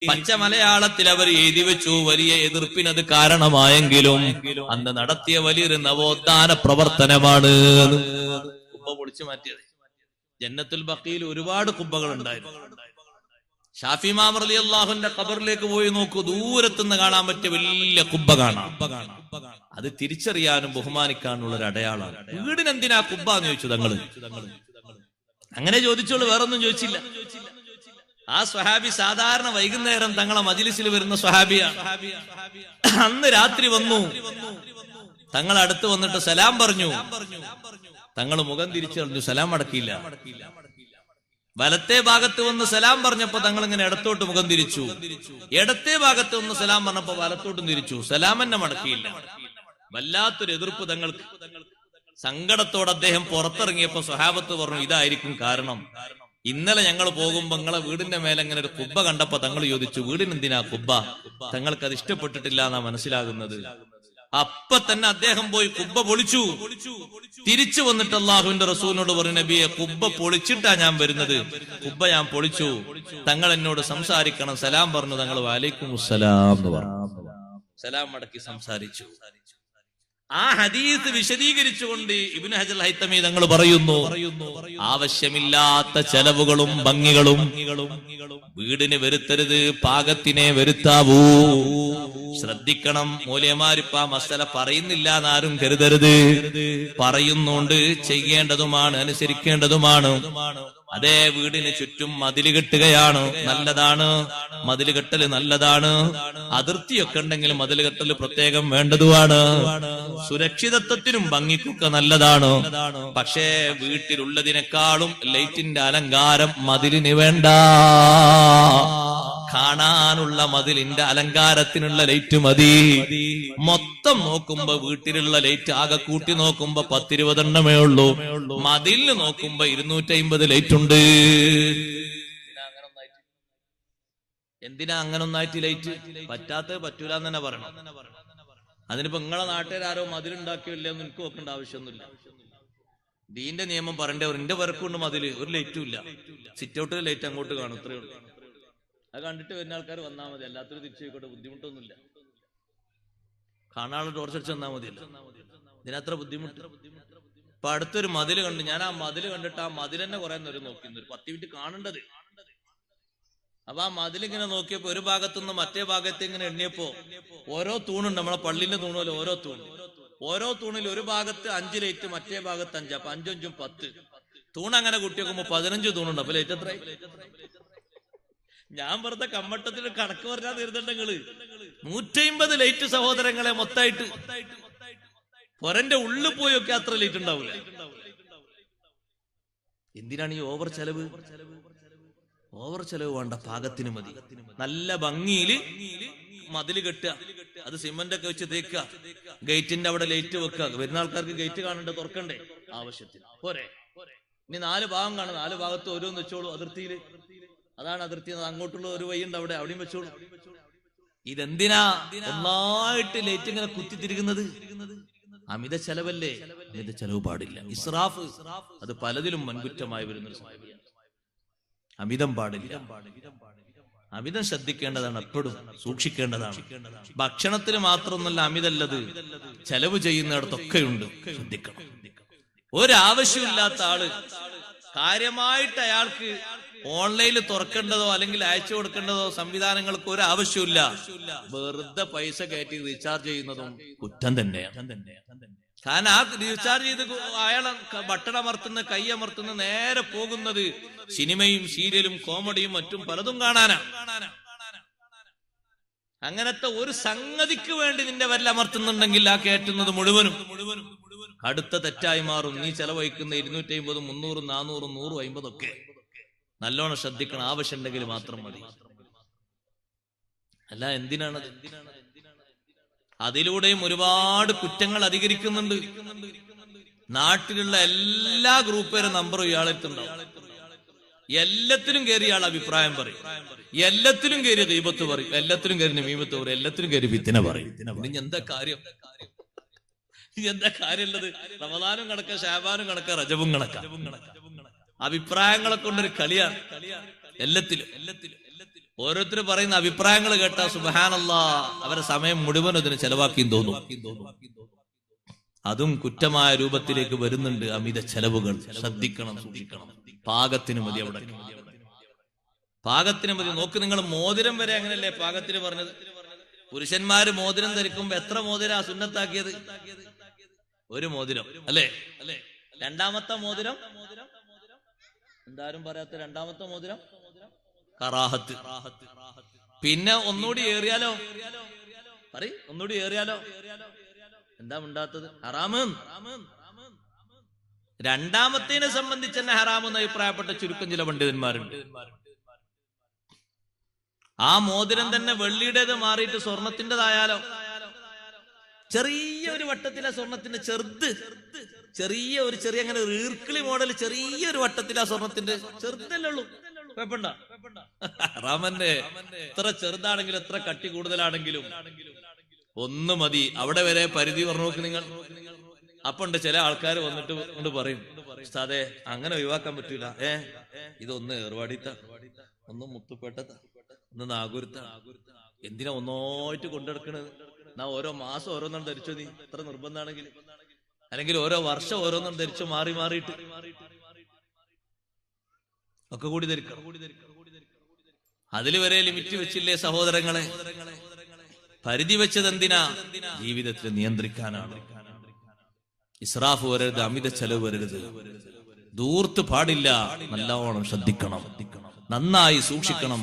പച്ച മലയാളത്തിൽ അവർ എഴുതി വെച്ചു. വലിയ എതിർപ്പിനത് കാരണമായെങ്കിലും അന്ന് നടത്തിയ വലിയൊരു നവോത്ഥാന പ്രവർത്തനമാണ് കുബ്ബ പൊളിച്ചു മാറ്റിയത്. ജന്നത്തുൽ ബഖീൽ ഒരുപാട് കുബ്ബകൾ ഉണ്ടായിരുന്നു. ഷാഫി ഇമാം റളിയല്ലാഹുവിന്റെ ഖബറിലേക്ക് പോയി നോക്കൂ, ദൂരത്തുനിന്ന് കാണാൻ പറ്റിയ വലിയ കുബ്ബ കാണാം. അത് തിരിച്ചറിയാനും ബഹുമാനിക്കാനുള്ള ഒരു അടയാളാണ്. വീടിനെന്തിനാ കുബ്ബ എന്ന് ചോദിച്ചു തങ്ങള്. അങ്ങനെ ചോദിച്ചോളൂ, വേറൊന്നും ചോദിച്ചില്ല. ആ സ്വഹാബി സാധാരണ വൈകുന്നേരം തങ്ങളെ മജ്ലിസിൽ വരുന്ന സ്വഹാബിയാണ്. അന്ന് രാത്രി വന്നു, തങ്ങൾ അടുത്ത് വന്നിട്ട് സലാം പറഞ്ഞു. തങ്ങൾ മുഖം തിരിച്ചറിഞ്ഞു, സലാം അടക്കിയില്ല. വലത്തെ ഭാഗത്ത് വന്ന് സലാം പറഞ്ഞപ്പോ തങ്ങൾ ഇങ്ങനെ ഇടത്തോട്ട് മുഖം തിരിച്ചു. ഇടത്തെ ഭാഗത്ത് വന്ന് സലാം പറഞ്ഞപ്പോ വലത്തോട്ടും തിരിച്ചു. സലാം തന്നെ മടക്കിയില്ല. വല്ലാത്തൊരു എതിർപ്പ് തങ്ങൾക്ക്. സങ്കടത്തോടെ അദ്ദേഹം പുറത്തിറങ്ങിയപ്പോ സ്വഹാബത്ത് പറഞ്ഞു, ഇതായിരിക്കും കാരണം. ഇന്നലെ ഞങ്ങൾ പോകുമ്പോ നിങ്ങളെ വീടിന്റെ മേലെ ഇങ്ങനെ ഒരു കുബ്ബ കണ്ടപ്പോ തങ്ങൾ ചോദിച്ചു, വീടിനെന്തിനാ കുബ്ബ? തങ്ങൾക്ക് അത് ഇഷ്ടപ്പെട്ടിട്ടില്ല എന്നാ മനസ്സിലാകുന്നത്. അപ്പൊ തന്നെ അദ്ദേഹം പോയി കുബ്ബ പൊളിച്ചു. തിരിച്ചു വന്നിട്ട് അള്ളാഹുവിന്റെ റസൂലിനോട് പറഞ്ഞു, നബിയെ കുബ്ബ പൊളിച്ചിട്ടാ ഞാൻ വരുന്നത്, കുബ്ബ ഞാൻ പൊളിച്ചു, തങ്ങൾ എന്നോട് സംസാരിക്കണം. സലാം പറഞ്ഞു. തങ്ങൾ വലൈക്കും അസ്സലാം എന്ന് പറഞ്ഞു. സലാം മടക്കി സംസാരിച്ചു. ആ ഹദീസ് വിശദീകരിച്ചുകൊണ്ട് ഇബ്നു ഹജർ ഹൈതമി തങ്ങൾ പറയുന്നു, ആവശ്യമില്ലാത്ത ചെലവുകളും ഭംഗികളും വീടിന് വരുത്തരുത്, പാകത്തിനെ വരുത്താവൂ. ശ്രദ്ധിക്കണം, മൂല്യമാരിപ്പ മസല പറയുന്നില്ല എന്നാരും കരുതരുത്. പറയുന്നുണ്ട്, ചെയ്യേണ്ടതുമാണ്, അനുസരിക്കേണ്ടതുമാണ്. അതേ വീടിന് ചുറ്റും മതില് കെട്ടുകയാണ്, നല്ലതാണ്. മതില് കെട്ടല് നല്ലതാണ്. അതിർത്തിയൊക്കെ ഉണ്ടെങ്കിൽ മതില് കെട്ടല് പ്രത്യേകം വേണ്ടതുമാണ്. സുരക്ഷിതത്വത്തിനും ഭംഗിക്കൊക്കെ നല്ലതാണ്. പക്ഷേ വീട്ടിലുള്ളതിനേക്കാളും ലൈറ്റിന്റെ അലങ്കാരം മതിലിന് വേണ്ട. കാണാനുള്ള മതിലിന്റെ അലങ്കാരത്തിനുള്ള ലൈറ്റ് മതി. മൊത്തം നോക്കുമ്പോ വീട്ടിലുള്ള ലൈറ്റ് ആകെ കൂട്ടി നോക്കുമ്പോ 10-20 എണ്ണമേ ഉള്ളൂ. മതിലിന് നോക്കുമ്പോ 250 ലൈറ്റ് ഉണ്ട്. എന്തിനാ അങ്ങനെ ഒന്നായിട്ട് ലൈറ്റ്? പറ്റാത്തത് പറ്റൂല എന്ന് തന്നെ പറയണം. അതിനിപ്പോ നിങ്ങളെ നാട്ടുകാരോ മതിലുണ്ടാക്കിയില്ലെന്ന് എനിക്ക് നോക്കേണ്ട ആവശ്യമൊന്നുമില്ല. ദീന്റെ നിയമം പറയണ്ടേ? എന്റെ വർക്കുണ്ട് മതില്, ഒരു ലൈറ്റും ഇല്ല. സിറ്റ് ഔട്ടിൽ ലൈറ്റ് അങ്ങോട്ട് കാണും, ഇത്രയേ ഉള്ളൂ. അത് കണ്ടിട്ട് വരുന്ന ആൾക്കാർ വന്നാൽ മതി, അല്ലാത്തൊരു തിരിച്ചു പോയിക്കോട്ടെ, ബുദ്ധിമുട്ടൊന്നുമില്ല. കാണാനുള്ള ടോർച്ചടിച്ച് വന്നാൽ മതിയല്ലോ, ഇതിനത്ര ബുദ്ധിമുട്ട്. ഇപ്പൊ അടുത്തൊരു മതില് കണ്ടു. ഞാൻ ആ മതില് കണ്ടിട്ട് ആ മതിൽ തന്നെ കുറെ നേരം നോക്കി, ഒരു 10 മിനിറ്റ് കാണേണ്ടത്. അപ്പൊ ആ മതിലിങ്ങനെ നോക്കിയപ്പോ ഒരു ഭാഗത്തുനിന്ന് മറ്റേ ഭാഗത്ത് ഇങ്ങനെ എണ്ണിയപ്പോ ഓരോ തൂണുണ്ട്. നമ്മളെ പള്ളിന്റെ തൂണുപോലെ ഓരോ തൂണിൽ ഒരു ഭാഗത്ത് 5 ലൈറ്റ്, മറ്റേ ഭാഗത്ത് 5. അപ്പൊ 5 5 10 തൂണ്. അങ്ങനെ കൂട്ടി നോക്കുമ്പോ 15 തൂണുണ്ട്. അപ്പൊ ലൈറ്റ് എത്ര? ഞാൻ വെറുതെ കമ്മട്ടത്തിൽ കണക്ക് പറഞ്ഞാൽ തീർന്നിട്ടുണ്ടെങ്കില് 150 ലൈറ്റ് സഹോദരങ്ങളെ മൊത്തമായിട്ട്. പൊരന്റെ ഉള്ളിൽ പോയൊക്കെ അത്ര ലൈറ്റ് ഉണ്ടാവില്ല. എന്തിനാണ് ഈ ഓവർ ചെലവ്? ഓവർ ചെലവ് വേണ്ട, പാകത്തിന് മതി. നല്ല ഭംഗിയില് മതില് കെട്ടുക, അത് സിമന്റ് ഒക്കെ വെച്ച് തേക്കുക, ഗേറ്റിന്റെ അവിടെ ലൈറ്റ് വെക്കുക. വരുന്ന ആൾക്കാർക്ക് ഗേറ്റ് കാണണ്ടേ, തുറക്കണ്ടേ, ആവശ്യത്തിന് പോരെ. ഇനി 4 ഭാഗം കാണും, 4 ഭാഗത്ത് ഓരോന്ന് വെച്ചോളൂ. അതിർത്തിയില് അതാണ് അതിർത്തി. അങ്ങോട്ടുള്ള ഒരു വഴിയുണ്ട്, അവിടെയും വെച്ചോളൂ. ഇതെന്തിനാ ഒന്നായിട്ട് ലൈറ്റ് ഇങ്ങനെ കുത്തിത്തിരിക്കുന്നത്? അമിത ചെലവല്ലേ? അമിത ചെലവ് പാടില്ല. ഇസ്രാഫ് അത് പലതിലും വൻകുറ്റമായി വരുന്ന അമിതം പാടില്ല. അമിതം ശ്രദ്ധിക്കേണ്ടതാണ്, എപ്പോഴും സൂക്ഷിക്കേണ്ടതാണ്. ഭക്ഷണത്തിന് മാത്രമൊന്നുമല്ല അമിതല്ലത്, ചെലവ് ചെയ്യുന്നിടത്തൊക്കെയുണ്ട്, ശ്രദ്ധിക്കണം. ഒരാവശ്യമില്ലാത്ത ആള് കാര്യമായിട്ട് അയാൾക്ക് ഓൺലൈനിൽ തുറക്കേണ്ടതോ അല്ലെങ്കിൽ അയച്ചു കൊടുക്കേണ്ടതോ സംവിധാനങ്ങൾക്ക് ഒരു ആവശ്യമില്ല. വെറുതെ പൈസ കയറ്റി റീചാർജ് ചെയ്യുന്നതും കുറ്റം തന്നെയാണ്. കാരണം ആ റീചാർജ് ചെയ്ത് അയാളെ ബട്ടൺ അമർത്തുന്ന, കൈ അമർത്തുന്ന നേരെ പോകുന്നത് സിനിമയും സീരിയലും കോമഡിയും മറ്റും പലതും കാണാനാണ്. അങ്ങനത്തെ ഒരു സംഗതിക്ക് വേണ്ടി നിന്റെ വല്ല അമർത്തുന്നുണ്ടെങ്കിൽ ആ കയറ്റുന്നത് മുഴുവനും അടുത്ത തെറ്റായി മാറും. നീ ചെലവഴിക്കുന്ന 250, 300, 400, 150 ഒക്കെ നല്ലോണം ശ്രദ്ധിക്കണം. ആവശ്യമുണ്ടെങ്കിൽ മാത്രം മതി. അല്ല എന്തിനാണത്? അതിലൂടെയും ഒരുപാട് കുറ്റങ്ങൾ അധികരിക്കുന്നുണ്ട്. നാട്ടിലുള്ള എല്ലാ ഗ്രൂപ്പുകാരുടെ നമ്പറും ഇയാളെത്തുണ്ടാവും. എല്ലാത്തിലും കയറി ഇയാൾ അഭിപ്രായം പറയും, എല്ലാത്തിലും കയറി ദൈവത്ത് പറയും, എല്ലാത്തിലും കയറി നമീമത്ത് പറയും, എല്ലാത്തിലും കയറി വിത്തിനെ പറയും. ഇനി എന്താ കാര്യം? എന്താ കാര്യമുള്ളത്? റമദാനും കണക്ക, ശഅബാനും കണക്ക, റജബും കണക്ക. അഭിപ്രായങ്ങളെ കൊണ്ടൊരു കളിയാണ് എല്ലാത്തിലും. ഓരോരുത്തർ പറയുന്ന അഭിപ്രായങ്ങൾ കേട്ടാ സുബ്ഹാനല്ലാഹ് അവരെ സമയം മുഴുവൻ അതിന് ചെലവാക്കിയും തോന്നും. അതും കുറ്റമായ രൂപത്തിലേക്ക് വരുന്നുണ്ട്. അമിത ചെലവുകൾ ശ്രദ്ധിക്കണം, സൂക്ഷിക്കണം. പാകത്തിന് മതി. അവിടെ പാകത്തിന് മതി. നോക്ക്, നിങ്ങൾ മോതിരം വരെ അങ്ങനല്ലേ പാകത്തിന് പറഞ്ഞത്? പുരുഷന്മാര് മോതിരം ധരിക്കുമ്പോ എത്ര മോതിരാ സുന്നത്താക്കിയത്? ഒരു മോതിരം അല്ലേ? രണ്ടാമത്തെ മോതിരം എന്താരും പറയാത്ത രണ്ടാമത്തെ മോതിരം കറാഹത്ത്. പിന്നെ ഒന്നുകൂടി ഏറിയാലോ? ഒന്നുകൂടി ഏറിയാലോ? എന്താ ഉണ്ടാത്തത്? ഹറാമ്. രണ്ടാമത്തേനെ സംബന്ധിച്ച് തന്നെ ഹറാമെന്ന് അഭിപ്രായപ്പെട്ട ചുരുക്കം ചില പണ്ഡിതന്മാരുണ്ട്. ആ മോതിരം തന്നെ വെള്ളിയുടേത് മാറിയിട്ട് സ്വർണത്തിൻ്റെതായാലോ? ചെറിയൊരു വട്ടത്തിലെ സ്വർണത്തിന്റെ ചെറിയ അങ്ങനെ ഈർക്കിളി മോഡൽ ചെറിയൊരു വട്ടത്തിലെ സ്വർണത്തിന്റെ ചെറുതല്ലേ ഉള്ളൂ. കുഴപ്പമുണ്ട? ഹറാമന്നെ എത്ര ചെറുതാണെങ്കിലും എത്ര കട്ടി കൂടുതലാണെങ്കിലും ഒന്ന് മതി. അവിടെ വരെ പരിധി പറഞ്ഞു നോക്ക് നിങ്ങൾ. അപ്പുണ്ട് ചില ആൾക്കാർ വന്നിട്ട് കൊണ്ട് പറയും, ഉസ്താദേ അങ്ങനെ ഒഴിവാക്കാൻ പറ്റൂല, ഇതൊന്ന് ഏർവാടിത്ത, ഒന്ന് മുത്തുപേട്ടത്ത, ഒന്ന് നാഗൂരത്ത, എന്തിനാ ഒന്നായിട്ട് കൊണ്ടെടുക്കണത്? എന്നാ ഓരോ മാസം ഓരോന്നും ധരിച്ചോ നീ, എത്ര നിർബന്ധമാണെങ്കിൽ. അല്ലെങ്കിൽ ഓരോ വർഷം ഓരോന്നും ധരിച്ചോ, മാറി മാറിയിട്ട് ഒക്കെ കൂടി ധരിക്കണം. അതിൽ വരെ ലിമിറ്റ് വെച്ചില്ലേ സഹോദരങ്ങളെ? പരിധി വെച്ചത് എന്തിനാ? ജീവിതത്തിൽ നിയന്ത്രിക്കാനാണ്. ഇസ്രാഫ് വരരുത്, അമിത ചെലവ് വരരുത്, ദൂർത്ത് പാടില്ല. നല്ലോണം ശ്രദ്ധിക്കണം, നന്നായി സൂക്ഷിക്കണം.